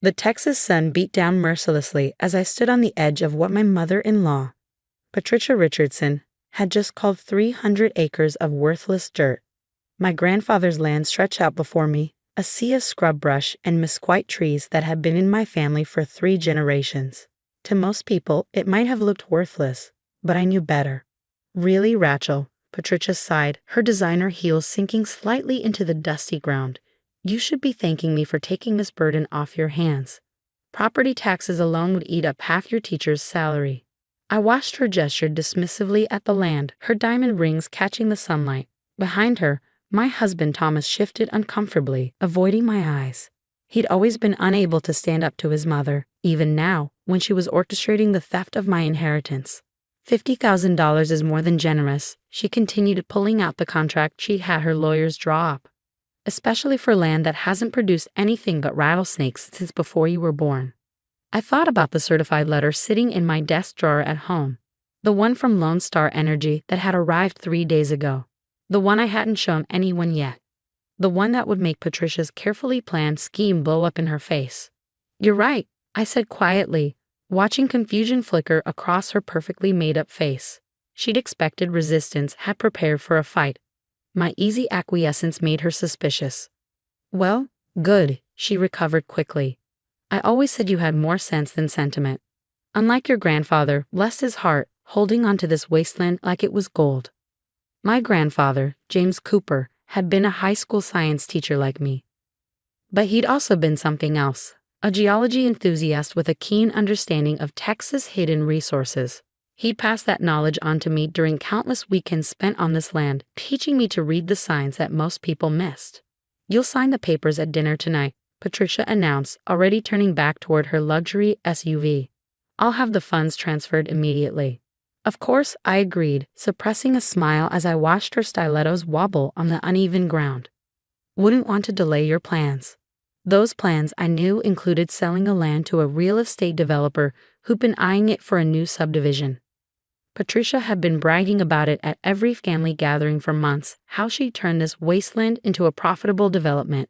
The Texas sun beat down mercilessly as I stood on the edge of what my mother-in-law, Patricia Richardson, had just called 300 acres of worthless dirt. My grandfather's land stretched out before me, a sea of scrub brush and mesquite trees that had been in my family for 3 generations. To most people, it might have looked worthless, but I knew better. Really, Rachel, Patricia sighed, her designer heels sinking slightly into the dusty ground. You should be thanking me for taking this burden off your hands. Property taxes alone would eat up half your teacher's salary. I watched her gesture dismissively at the land, her diamond rings catching the sunlight. Behind her, my husband Thomas shifted uncomfortably, avoiding my eyes. He'd always been unable to stand up to his mother, even now, when she was orchestrating the theft of my inheritance. $50,000 is more than generous, she continued, pulling out the contract she'd had her lawyers draw up. Especially for land that hasn't produced anything but rattlesnakes since before you were born. I thought about the certified letter sitting in my desk drawer at home. The one from Lone Star Energy that had arrived 3 days ago. The one I hadn't shown anyone yet. The one that would make Patricia's carefully planned scheme blow up in her face. You're right, I said quietly, watching confusion flicker across her perfectly made-up face. She'd expected resistance, had prepared for a fight. My easy acquiescence made her suspicious. Well, good, she recovered quickly. I always said you had more sense than sentiment. Unlike your grandfather, bless his heart, holding onto this wasteland like it was gold. My grandfather, James Cooper, had been a high school science teacher like me. But he'd also been something else, a geology enthusiast with a keen understanding of Texas' hidden resources. He'd passed that knowledge on to me during countless weekends spent on this land, teaching me to read the signs that most people missed. You'll sign the papers at dinner tonight, Patricia announced, already turning back toward her luxury SUV. I'll have the funds transferred immediately. Of course, I agreed, suppressing a smile as I watched her stilettos wobble on the uneven ground. Wouldn't want to delay your plans. Those plans I knew included selling the land to a real estate developer who'd been eyeing it for a new subdivision. Patricia had been bragging about it at every family gathering for months, how she'd turned this wasteland into a profitable development.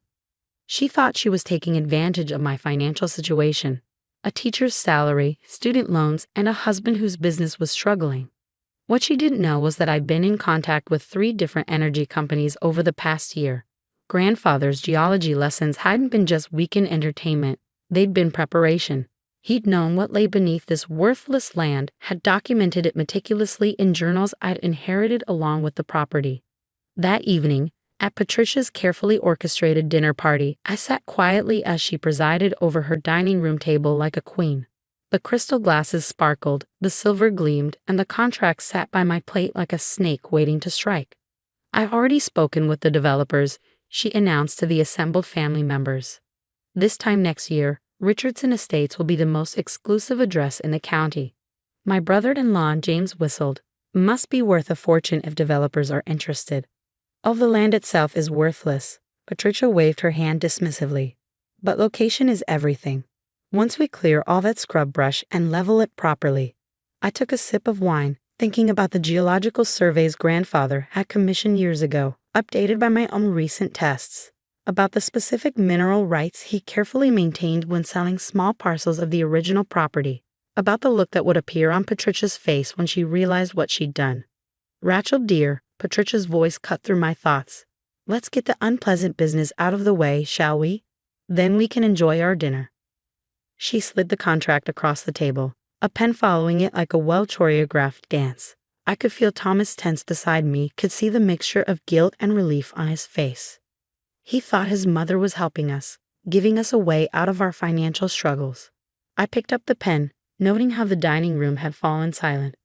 She thought she was taking advantage of my financial situation. A teacher's salary, student loans, and a husband whose business was struggling. What she didn't know was that I'd been in contact with 3 different energy companies over the past year. Grandfather's geology lessons hadn't been just weekend entertainment, they'd been preparation. He'd known what lay beneath this worthless land, had documented it meticulously in journals I'd inherited along with the property. That evening, at Patricia's carefully orchestrated dinner party, I sat quietly as she presided over her dining room table like a queen. The crystal glasses sparkled, the silver gleamed, and the contract sat by my plate like a snake waiting to strike. I've already spoken with the developers, she announced to the assembled family members. This time next year, Richardson Estates will be the most exclusive address in the county. My brother-in-law, James, whistled. Must be worth a fortune if developers are interested. All the land itself is worthless. Patricia waved her hand dismissively. But location is everything. Once we clear all that scrub brush and level it properly. I took a sip of wine, thinking about the geological surveys grandfather had commissioned years ago, updated by my own recent tests. About the specific mineral rights he carefully maintained when selling small parcels of the original property. About the look that would appear on Patricia's face when she realized what she'd done. Rachel dear, Patricia's voice cut through my thoughts. Let's get the unpleasant business out of the way, shall we? Then we can enjoy our dinner. She slid the contract across the table, a pen following it like a well-choreographed dance. I could feel Thomas tense beside me, could see the mixture of guilt and relief on his face. He thought his mother was helping us, giving us a way out of our financial struggles. I picked up the pen, noting how the dining room had fallen silent.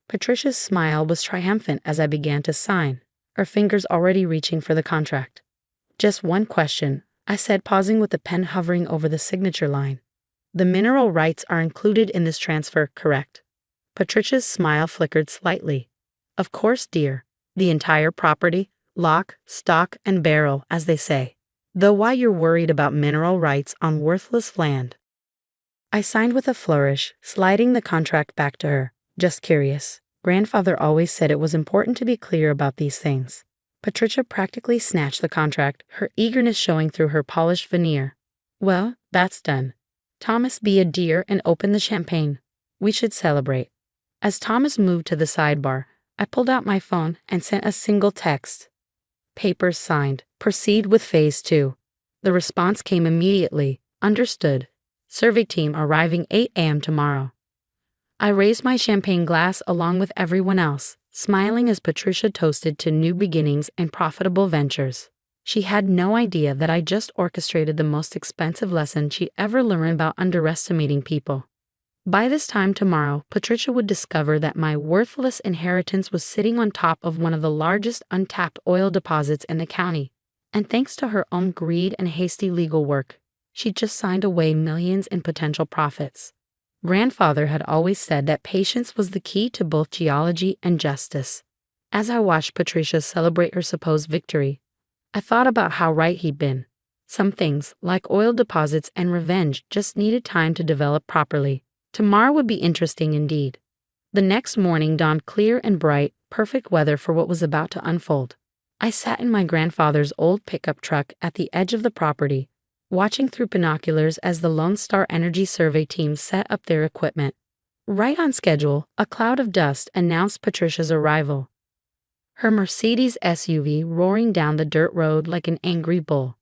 Patricia's smile was triumphant as I began to sign, her fingers already reaching for the contract. Just one question, I said, pausing with the pen hovering over the signature line. The mineral rights are included in this transfer, correct? Patricia's smile flickered slightly. Of course, dear. The entire property, lock, stock, and barrel, as they say. Though why you're worried about mineral rights on worthless land? I signed with a flourish, sliding the contract back to her. Just curious. Grandfather always said it was important to be clear about these things. Patricia practically snatched the contract, her eagerness showing through her polished veneer. Well, that's done. Thomas, be a dear and open the champagne. We should celebrate. As Thomas moved to the sidebar, I pulled out my phone and sent a single text. Papers signed. Proceed with phase 2. The response came immediately. Understood. Survey team arriving 8 a.m. tomorrow. I raised my champagne glass along with everyone else, smiling as Patricia toasted to new beginnings and profitable ventures. She had no idea that I just orchestrated the most expensive lesson she'd ever learned about underestimating people. By this time tomorrow, Patricia would discover that my worthless inheritance was sitting on top of one of the largest untapped oil deposits in the county. And thanks to her own greed and hasty legal work, she'd just signed away millions in potential profits. Grandfather had always said that patience was the key to both geology and justice. As I watched Patricia celebrate her supposed victory, I thought about how right he'd been. Some things, like oil deposits and revenge, just needed time to develop properly. Tomorrow would be interesting indeed. The next morning dawned clear and bright, perfect weather for what was about to unfold. I sat in my grandfather's old pickup truck at the edge of the property, watching through binoculars as the Lone Star Energy survey team set up their equipment. Right on schedule, a cloud of dust announced Patricia's arrival. Her Mercedes SUV roaring down the dirt road like an angry bull.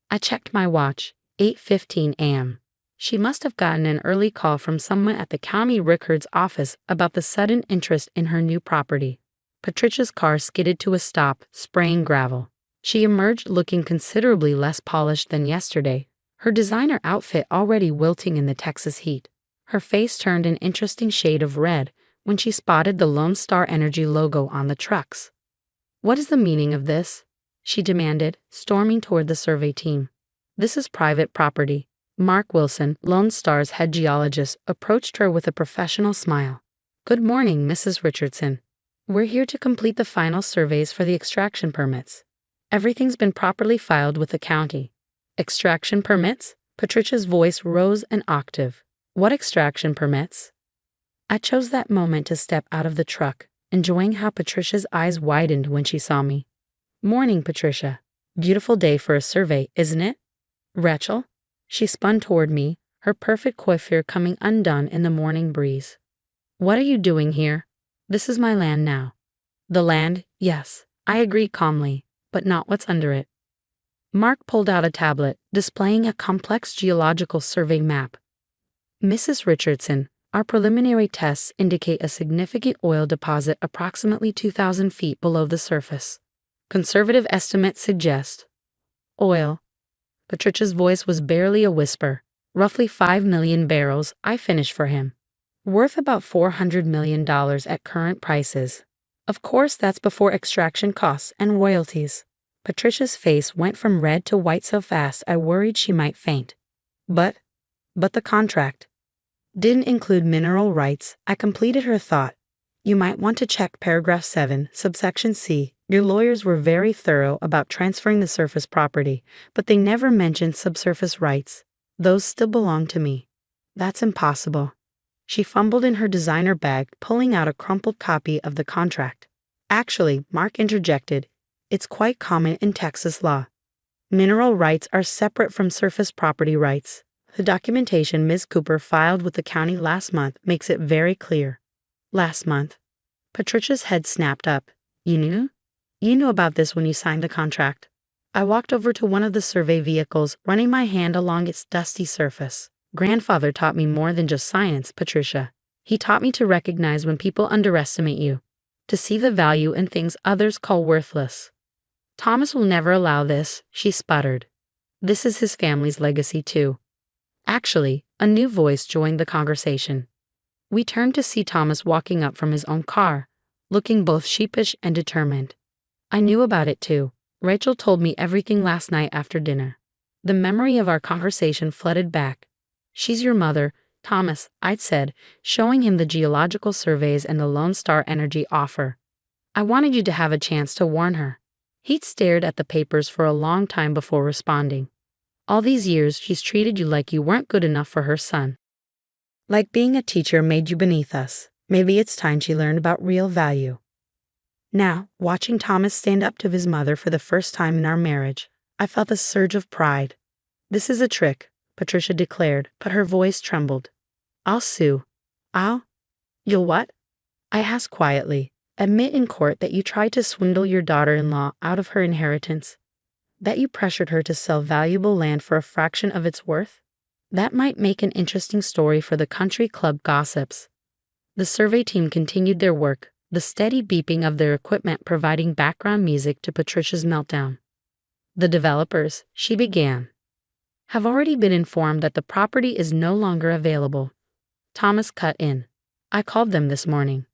I checked my watch, 8:15 a.m. She must have gotten an early call from someone at the county record's office about the sudden interest in her new property. Patricia's car skidded to a stop, spraying gravel. She emerged looking considerably less polished than yesterday, her designer outfit already wilting in the Texas heat. Her face turned an interesting shade of red when she spotted the Lone Star Energy logo on the trucks. "What is the meaning of this?" she demanded, storming toward the survey team. "This is private property." Mark Wilson, Lone Star's head geologist, approached her with a professional smile. "Good morning, Mrs. Richardson. We're here to complete the final surveys for the extraction permits. Everything's been properly filed with the county." "Extraction permits?" Patricia's voice rose an octave. "What extraction permits?" I chose that moment to step out of the truck, enjoying how Patricia's eyes widened when she saw me. "Morning, Patricia. Beautiful day for a survey, isn't it?" "Rachel?" She spun toward me, her perfect coiffure coming undone in the morning breeze. "What are you doing here?" "This is my land now." "The land, yes," I agreed calmly, "but not what's under it." Mark pulled out a tablet, displaying a complex geological survey map. "Mrs. Richardson, our preliminary tests indicate a significant oil deposit approximately 2,000 feet below the surface. Conservative estimates suggest oil." Patricia's voice was barely a whisper. "Roughly 5 million barrels," I finished for him. "Worth about $400 million at current prices. Of course, that's before extraction costs and royalties." Patricia's face went from red to white so fast I worried she might faint. But the contract didn't include mineral rights." I completed her thought. "You might want to check paragraph 7, subsection C. Your lawyers were very thorough about transferring the surface property, but they never mentioned subsurface rights. Those still belong to me." "That's impossible." She fumbled in her designer bag, pulling out a crumpled copy of the contract. "Actually," Mark interjected, "it's quite common in Texas law. Mineral rights are separate from surface property rights. The documentation Ms. Cooper filed with the county last month makes it very clear." "Last month?" Patricia's head snapped up. "You knew? You knew about this when you signed the contract." I walked over to one of the survey vehicles, running my hand along its dusty surface. "Grandfather taught me more than just science, Patricia. He taught me to recognize when people underestimate you, to see the value in things others call worthless." "Thomas will never allow this," she sputtered. "This is his family's legacy too." Actually, a new voice joined the conversation. We turned to see Thomas walking up from his own car, looking both sheepish and determined. "I knew about it too. Rachel told me everything last night after dinner." The memory of our conversation flooded back. "She's your mother, Thomas," I'd said, showing him the geological surveys and the Lone Star Energy offer. "I wanted you to have a chance to warn her." He'd stared at the papers for a long time before responding. "All these years she's treated you like you weren't good enough for her son. Like being a teacher made you beneath us. Maybe it's time she learned about real value." Now, watching Thomas stand up to his mother for the first time in our marriage, I felt a surge of pride. "This is a trick, Patricia declared, but her voice trembled. I'll sue. You'll what? I asked quietly. Admit in court that you tried to swindle your daughter-in-law out of her inheritance. That you pressured her to sell valuable land for a fraction of its worth? That might make an interesting story for the country club gossips. The survey team continued their work, the steady beeping of their equipment providing background music to Patricia's meltdown. The developers, she began, have already been informed that the property is no longer available. Thomas cut in. I called them this morning.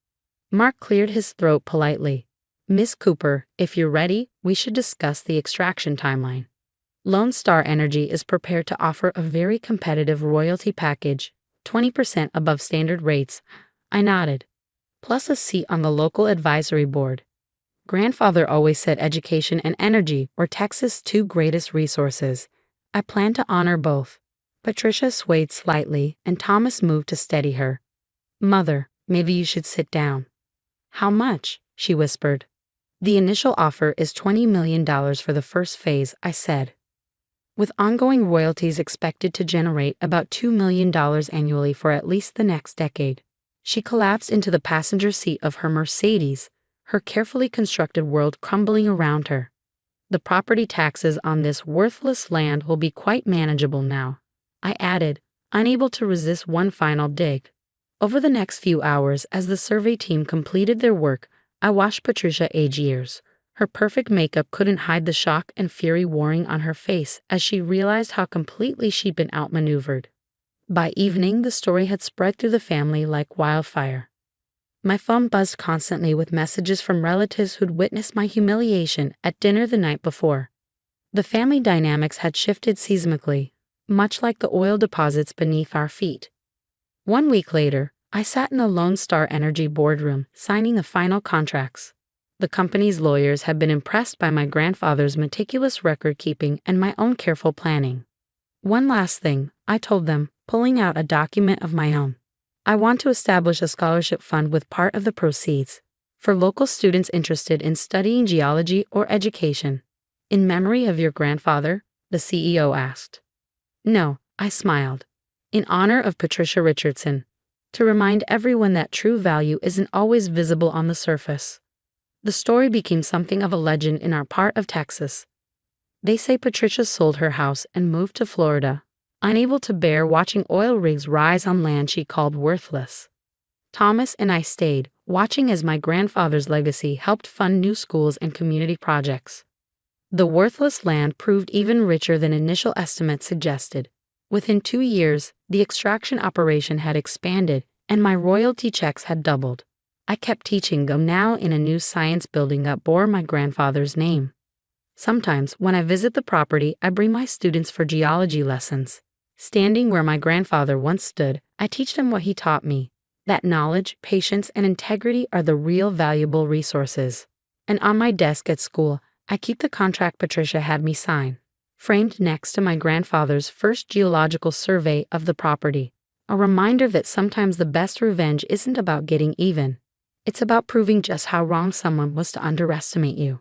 Mark cleared his throat politely. Miss Cooper, if you're ready, we should discuss the extraction timeline. Lone Star Energy is prepared to offer a very competitive royalty package, 20% above standard rates. I nodded. Plus a seat on the local advisory board. Grandfather always said education and energy were Texas' two greatest resources. I plan to honor both. Patricia swayed slightly, and Thomas moved to steady her. Mother, maybe you should sit down. How much? She whispered. The initial offer is $20 million for the first phase, I said. With ongoing royalties expected to generate about $2 million annually for at least the next decade. She collapsed into the passenger seat of her Mercedes, her carefully constructed world crumbling around her. The property taxes on this worthless land will be quite manageable now, I added, unable to resist one final dig. Over the next few hours, as the survey team completed their work, I watched Patricia age years. Her perfect makeup couldn't hide the shock and fury warring on her face as she realized how completely she'd been outmaneuvered. By evening, the story had spread through the family like wildfire. My phone buzzed constantly with messages from relatives who'd witnessed my humiliation at dinner the night before. The family dynamics had shifted seismically, much like the oil deposits beneath our feet. 1 week later, I sat in the Lone Star Energy boardroom signing the final contracts. The company's lawyers had been impressed by my grandfather's meticulous record-keeping and my own careful planning. One last thing, I told them, pulling out a document of my own. I want to establish a scholarship fund with part of the proceeds for local students interested in studying geology or education. In memory of your grandfather? The CEO asked. No, I smiled. In honor of Patricia Richardson. To remind everyone that true value isn't always visible on the surface. The story became something of a legend in our part of Texas. They say Patricia sold her house and moved to Florida, unable to bear watching oil rigs rise on land she called worthless. Thomas and I stayed, watching as my grandfather's legacy helped fund new schools and community projects. The worthless land proved even richer than initial estimates suggested. Within 2 years, the extraction operation had expanded, and my royalty checks had doubled. I kept teaching them now in a new science building that bore my grandfather's name. Sometimes, when I visit the property, I bring my students for geology lessons. Standing where my grandfather once stood, I teach them what he taught me, that knowledge, patience, and integrity are the real valuable resources. And on my desk at school, I keep the contract Patricia had me sign, framed next to my grandfather's first geological survey of the property, a reminder that sometimes the best revenge isn't about getting even. It's about proving just how wrong someone was to underestimate you.